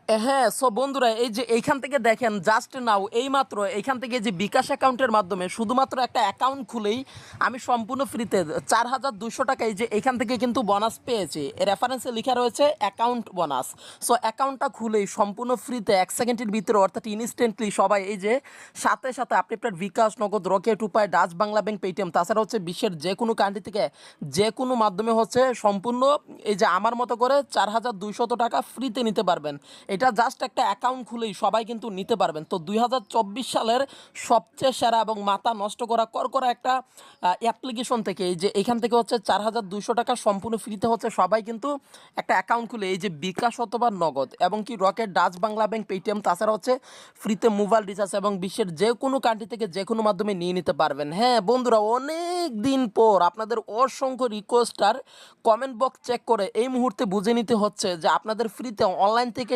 হ্যাঁ, সো বন্ধুরা এই যে এইখান থেকে দেখেন জাস্ট নাও এইমাত্র এইখান থেকে যে বিকাশ অ্যাকাউন্টের মাধ্যমে শুধুমাত্র একটা অ্যাকাউন্ট খুলেই আমি সম্পূর্ণ ফ্রিতে 4,200 টাকা এই যে এইখান থেকে কিন্তু বোনাস পেয়েছি। রেফারেন্সে লেখা রয়েছে অ্যাকাউন্ট বোনাস। সো অ্যাকাউন্টটা খুলেই সম্পূর্ণ ফ্রিতে 1 সেকেন্ডের ভিতরে অর্থাৎ ইনস্ট্যান্টলি সবাই এই যে সাথে সাথে আপনি আপনার বিকাশ, নগদ, রকেট, উপায়, ডাচ বাংলা ব্যাংক, পেটিএম তাছাড়া হচ্ছে বিশ্বের যে কোনো কান্ট্রি থেকে যে কোনো মাধ্যমে হচ্ছে সম্পূর্ণ এই যে আমার মতো করে 4,200 টাকা ফ্রিতে নিতে পারবেন। এটা জাস্ট একটা অ্যাকাউন্ট খুলেই সবাই কিন্তু নিতে পারবেন। তো 2024 সালের সবচেয়ে সেরা এবং মাথা নষ্ট করা একটা অ্যাপ্লিকেশন থেকে এই যে এখান থেকে হচ্ছে 4,200 টাকা সম্পূর্ণ ফ্রিতে হচ্ছে সবাই কিন্তু একটা অ্যাকাউন্ট খুলে এই যে বিকাশ অথবা নগদ এবং কি rocket, Dutch Bangla bank, Paytm তাছাড়া হচ্ছে ফ্রিতে মোবাইল রিচার্জ এবং বিশ্বের যে কোনো কান্ট্রি থেকে যে কোনো মাধ্যমে নিয়ে নিতে পারবেন। হ্যাঁ বন্ধুরা, অনেক দিন পর আপনাদের অসংখ্য রিকোয়েস্ট আর কমেন্ট বক্স চেক করে এই মুহূর্তে বুঝে নিতে হচ্ছে যে আপনাদের ফ্রিতে অনলাইন থেকে